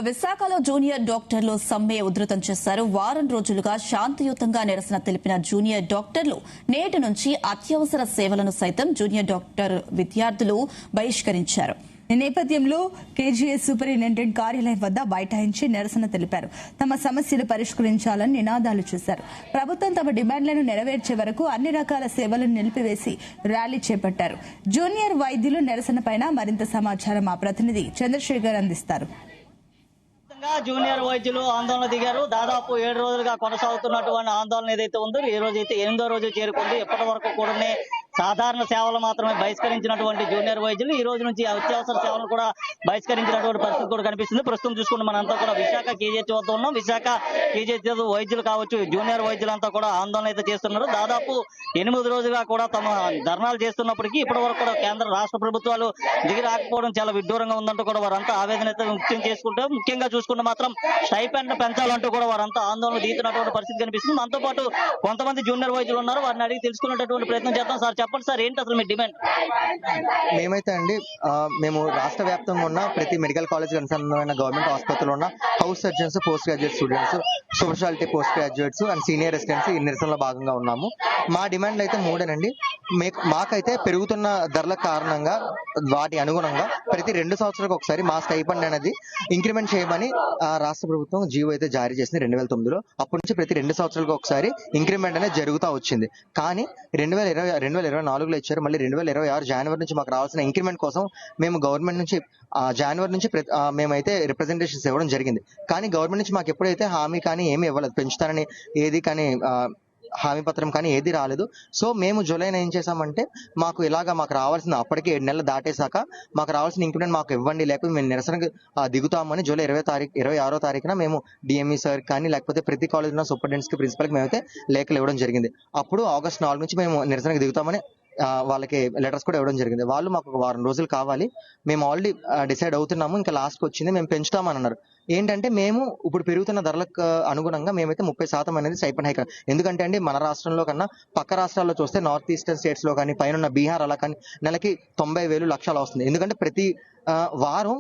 విశాఖలో జూనియర్ డాక్టర్లు సమ్మె ఉధృతం చేశారు. వారం రోజులుగా శాంతియుతంగా నిరసన తెలిపిన జూనియర్ డాక్టర్లు నేటి నుంచి అత్యవసర సేవలను సైతం జూనియర్ డాక్టర్ విద్యార్థులు బహిష్కరించారు. ఈ నేపథ్యంలో కేజీఎస్ సూపరింటెండెంట్ కార్యాలయం వద్ద బైఠాయించి నిరసన తెలిపారు. తమ సమస్యలు పరిష్కరించాలని నినాదాలు చేశారు. ప్రభుత్వం తమ డిమాండ్లను నెరవేర్చే వరకు అన్ని రకాల సేవలను నిలిపివేసి ర్యాలీ చేపట్టారు. జూనియర్ వైద్యులు నిరసనపై మరింత సమాచారం మా ప్రతినిధి చంద్రశేఖర్ అందిస్తారు. జూనియర్ వైద్యులు ఆందోళన దిగారు. దాదాపు 7 రోజులుగా కొనసాగుతున్నటువంటి ఆందోళన ఏదైతే ఉందో ఈ రోజు అయితే 8వ రోజు చేరుకుంది. ఇప్పటి వరకు కూడా సాధారణ సేవలు మాత్రమే బహిష్కరించినటువంటి జూనియర్ వైద్యులు ఈ రోజు నుంచి అత్యవసర సేవలు కూడా బహిష్కరించినటువంటి పరిస్థితి కూడా కనిపిస్తుంది. ప్రస్తుతం చూసుకుంటే మనంతా కూడా విశాఖ కేజీహెచ్ వద్ద ఉన్నాం. విశాఖ కేజీహెచ్ వైద్యులు కావచ్చు, జూనియర్ వైద్యులంతా కూడా ఆందోళన అయితే చేస్తున్నారు. దాదాపు 8 రోజులుగా కూడా తమ ధర్నాలు చేస్తున్నప్పటికీ ఇప్పటి వరకు కూడా కేంద్ర రాష్ట్ర ప్రభుత్వాలు దిగి రాకపోవడం చాలా విడ్డూరంగా ఉందంటూ కూడా వారంతా ఆవేదన అయితే వ్యక్తం చేసుకుంటారు. ముఖ్యంగా చూసుకుంటే మాత్రం స్టైపెండ్ పెంచాలంటూ కూడా వారంతా ఆందోళన దిగుతున్నటువంటి పరిస్థితి కనిపిస్తుంది. మనతో పాటు కొంతమంది జూనియర్ వైద్యులు ఉన్నారు. వారిని అడిగి తెలుసుకునేటటువంటి ప్రయత్నం చేద్దాం. సార్ చెప్పండి సార్, ఏంటి అసలు మీ డిమాండ్? మేమైతే అండి మేము రాష్ట్ర వ్యాప్తంగా ఉన్న ప్రతి మెడికల్ కాలేజ్ అనుసంధానమైన గవర్నమెంట్ ఆసుపత్రిలో ఉన్న house surgeons, post graduate students, speciality post graduates and senior residents ఈ నిరసనలో భాగంగా ఉన్నాము. మా డిమాండ్లు అయితే 3 మాకైతే పెరుగుతున్న ధరల కారణంగా వాటి అనుగుణంగా ప్రతి 2 సంవత్సరాలకు ఒకసారి మా స్టైపెండ్ అనేది ఇంక్రిమెంట్ చేయమని రాష్ట్ర ప్రభుత్వం జీవో అయితే జారీ చేసింది 2009లో. అప్పటి నుంచి ప్రతి 2 సంవత్సరాలకు ఒకసారి ఇంక్రిమెంట్ అనేది జరుగుతూ వచ్చింది. కానీ 2024లో ఇచ్చారు. మళ్ళీ 2026 జనవరి నుంచి మాకు రావాల్సిన ఇంక్రిమెంట్ కోసం మేము గవర్నమెంట్ నుంచి జనవరి నుంచి మేమైతే రిప్రజెంటేషన్స్ ఇవ్వడం జరిగింది. కానీ గవర్నమెంట్ నుంచి మాకు ఎప్పుడైతే హామీ కానీ ఏమీ ఇవ్వలేదు, పెంచుతారని ఏది కానీ హామీ పత్రం కానీ ఏది రాలేదు. సో మేము జూలైలో ఏం చేసామంటే మాకు రావాల్సిన అప్పటికే 7 నెలలు దాటేశాక మాకు రావాల్సిన ఇంక్రిమెంట్ మాకు ఇవ్వండి, లేకపోతే మేము నిరసనకు దిగుతామని జూలై 26వ తారీఖున మేము డిఎంఈ సార్ కానీ లేకపోతే ప్రతి కాలేజ్ ఉన్న సూపరింటెండెంట్స్ కి ప్రిన్సిపల్ కి మేమైతే లేఖలు ఇవ్వడం జరిగింది. అప్పుడు ఆగస్టు 4 నుంచి మేము నిరసనకు దిగుతామని వాళ్ళకి లెటర్స్ కూడా ఇవ్వడం జరిగింది. వాళ్ళు మాకు 1 వారం రోజులు కావాలి, మేము ఆల్రెడీ డిసైడ్ అవుతున్నాము, ఇంకా లాస్ట్కి వచ్చింది మేము పెంచుతామని అన్నారు. ఏంటంటే మేము ఇప్పుడు పెరుగుతున్న ధరలకు అనుగుణంగా మేమైతే 30% అనేది స్టైపెండ్ హైక్. ఎందుకంటే అండి మన రాష్ట్రంలో కన్నా పక్క రాష్ట్రాల్లో చూస్తే నార్త్ ఈస్టర్న్ స్టేట్స్ లో కానీ పైన బీహార్ అలా కానీ నెలకి 90,000 లక్షలు వస్తుంది. ఎందుకంటే ప్రతి వారం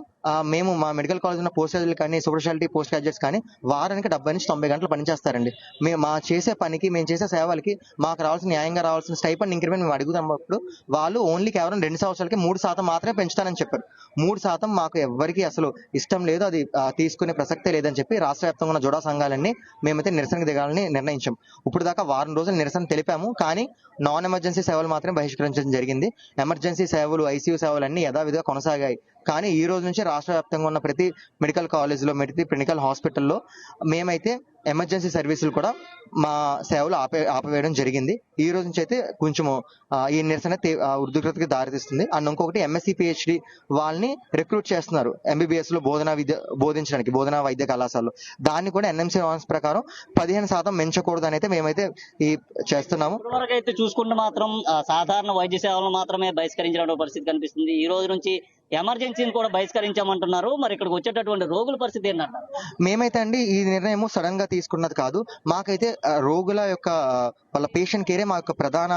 మేము మా మెడికల్ కాలేజ్ ఉన్న పోస్ట్ గ్రాడ్యుయేట్ కానీ స్పెషాలిటీ పోస్ట్ గ్రాడ్యుయేట్స్ కానీ వారానికి 70 నుంచి 90 గంటలు పనిచేస్తారండి. మేము మా చేసే పనికి, మేము చేసే సేవలకి మాకు రావాల్సిన న్యాయంగా రావాల్సిన స్టైపెండ్ ఇంక్రిమెంట్ మేము అడుగుతున్నప్పుడు వాళ్ళు ఓన్లీ కేవలం 2 సంవత్సరాలకి 3% మాత్రమే పెంచుతానని చెప్పారు. 3% మాకు ఎవరికి అసలు ఇష్టం లేదు, అది తీసుకునే ప్రసక్తే లేదని చెప్పి రాష్ట్ర వ్యాప్తంగా ఉన్న జోడా సంఘాలన్నీ మేమైతే నిరసనకు దిగాలని నిర్ణయించాం. ఇప్పుడు దాకా 1 వారం రోజులు నిరసన తెలిపాము, కానీ నాన్ ఎమర్జెన్సీ సేవలు మాత్రమే బహిష్కరించడం జరిగింది. ఎమర్జెన్సీ సేవలు, ఐసీయూ సేవలు అన్ని యథావిధిగా కొనసాగాయి. కానీ ఈ రోజు నుంచి రాష్ట్ర వ్యాప్తంగా ఉన్న ప్రతి మెడికల్ కాలేజ్లో, మెడికల్ హాస్పిటల్లో మేమైతే ఎమర్జెన్సీ సర్వీసులు కూడా మా సేవలు ఆపివేయడం జరిగింది. ఈ రోజు నుంచి అయితే కొంచెము ఈ నిరసన ఉద్రిక్తతకి దారితీస్తుంది. అండ్ ఇంకొకటి ఎంఎస్సీ పిహెచ్డి వాళ్ళని రిక్రూట్ చేస్తున్నారు ఎంబీబీఎస్ లో బోధించడానికి బోధనా వైద్య కళాశాలలో. దాన్ని కూడా ఎన్ఎంసీ నార్మ్స్ ప్రకారం 15% పెంచకూడదని అయితే మేమైతే ఈ చేస్తున్నాము. అయితే చూసుకుంటే మాత్రం సాధారణ వైద్య సేవలను మాత్రమే బహిష్కరించిన పరిస్థితి కనిపిస్తుంది. ఈ రోజు నుంచి ఎమర్జెన్సీని కూడా బహిష్కరించామంటున్నారు. మరి ఇక్కడికి వచ్చేటటువంటి రోగుల పరిస్థితి ఏంటంటారు? మేమైతే అండి ఈ నిర్ణయం సడన్ గా తీసుకున్నది కాదు. మాకైతే రోగుల యొక్క వాళ్ళ పేషెంట్ కేరే మా యొక్క ప్రధాన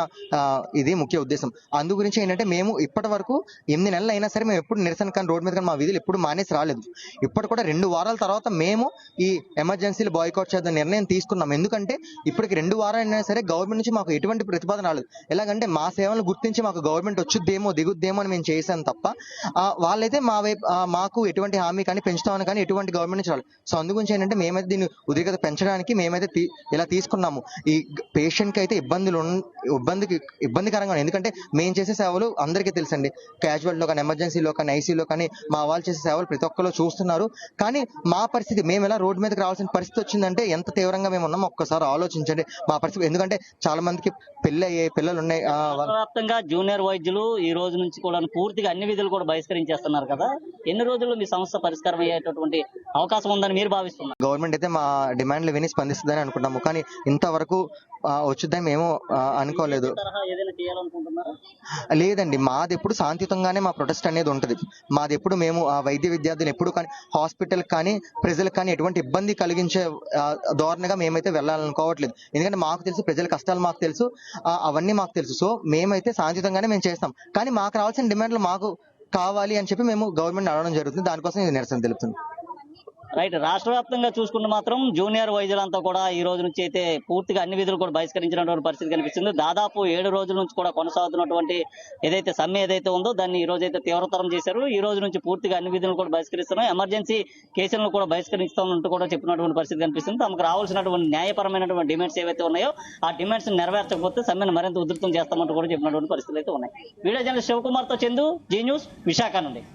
ఇది ముఖ్య ఉద్దేశం. అందు గురించి ఏంటంటే మేము ఇప్పటి వరకు 8 నెలలు అయినా సరే మేము ఎప్పుడు నిరసన కానీ రోడ్డు మీద కానీ మా వీధులు ఎప్పుడు మానేసి రాలేదు. ఇప్పటి కూడా 2 వారాల తర్వాత మేము ఈ ఎమర్జెన్సీలు బాయ్కాట్ చేద్దాం నిర్ణయం తీసుకున్నాం. ఎందుకంటే ఇప్పటికి 2 వారాలు అయినా సరే గవర్నమెంట్ నుంచి మాకు ఎటువంటి ప్రతిపాదన రాలేదు. ఎలాగంటే మా సేవలను గుర్తించి మాకు గవర్నమెంట్ వచ్చుద్దేమో దిగుద్దేమో అని మేము చేసాం తప్ప వాళ్ళైతే మాకు ఎటువంటి హామీ కానీ పెంచుతామని కానీ ఎటువంటి గవర్నమెంట్ నుంచి రాలేదు. సో అందుగురించి ఏంటంటే మేమైతే దీన్ని ఉద్రిక్తత పెంచడానికి మేమైతే ఇలా తీసుకున్నాము. ఈ పేషెంట్ కి అయితే ఇబ్బందికరంగా, ఎందుకంటే మేము చేసే సేవలు అందరికీ తెలుసండి. క్యాజువల్ లో కానీ ఎమర్జెన్సీలో కానీ ఐసీయూలో కానీ మా వాళ్ళు చేసే సేవలు ప్రతి ఒక్కరు చూస్తున్నారు. కానీ మా పరిస్థితి, మేము ఎలా రోడ్డు మీదకి రావాల్సిన పరిస్థితి వచ్చిందంటే ఎంత తీవ్రంగా మేము ఉన్నాం ఒక్కసారి ఆలోచించండి మా పరిస్థితి. ఎందుకంటే చాలా మందికి పిల్లలు ఉన్నాయి. వ్యాప్తంగా జూనియర్ వైద్యులు ఈ రోజు నుంచి కూడా పూర్తిగా అన్ని విధులు కూడా బహిష్కరించేస్తున్నారు కదా. ఎన్ని రోజుల్లో మీ సమస్య పరిష్కారం అయ్యేటటువంటి అవకాశం ఉందని మీరు భావిస్తున్నారు? గవర్నమెంట్ అయితే మా డిమాండ్లు విని స్పందిస్తుందని అనుకుంటాము, కానీ ఇంతవరకు వచ్చుద్దని మేము అనుకోలేదు. లేదండి, మాది ఎప్పుడు శాంతియుతంగానే మా ప్రొటెస్ట్ అనేది ఉంటుంది. మాది ఎప్పుడు మేము వైద్య విద్యార్థులు ఎప్పుడు కానీ హాస్పిటల్ కానీ ప్రజలకు కానీ ఎటువంటి ఇబ్బంది కలిగించే ధోరణిగా మేమైతే వెళ్ళాలనుకోవట్లేదు. ఎందుకంటే మాకు తెలుసు ప్రజల కష్టాలు మాకు తెలుసు, అవన్నీ మాకు తెలుసు. సో మేమైతే శాంతియుతంగానే మేము చేస్తాం. కానీ మాకు రావాల్సిన డిమాండ్లు మాకు కావాలి అని చెప్పి మేము గవర్నమెంట్ అడగడం జరుగుతుంది. దానికోసం ఇది నిరసన తెలుపుతుంది. రైట్, రాష్ట్ర వ్యాప్తంగా చూసుకుంటే మాత్రం జూనియర్ వైద్యులంతా కూడా ఈ రోజు నుంచి అయితే పూర్తిగా అన్ని విధులు కూడా బహిష్కరించినటువంటి పరిస్థితి కనిపిస్తుంది. దాదాపు 7 రోజుల నుంచి కూడా కొనసాగుతున్నటువంటి ఏదైతే సమ్మె ఏదైతే ఉందో దాన్ని ఈ రోజు అయితే తీవ్రతరం చేశారు. ఈ రోజు నుంచి పూర్తిగా అన్ని విధులను కూడా బహిష్కరిస్తున్నాం, ఎమర్జెన్సీ కేసులను కూడా బహిష్కరిస్తామంటూ కూడా చెప్పినటువంటి పరిస్థితి కనిపిస్తుంది. తమకు రావాల్సినటువంటి న్యాయపరమైనటువంటి డిమాండ్స్ ఏవైతే ఉన్నాయో ఆ డిమాండ్స్ నెరవేర్చకపోతే సమ్మెను మరింత ఉధృతం చేస్తామంటూ కూడా చెప్పినటువంటి పరిస్థితులు అయితే ఉన్నాయి. వీడియో జర్నలిస్ట్ శివకుమార్తో చందు, జీ న్యూస్, విశాఖ నుండి.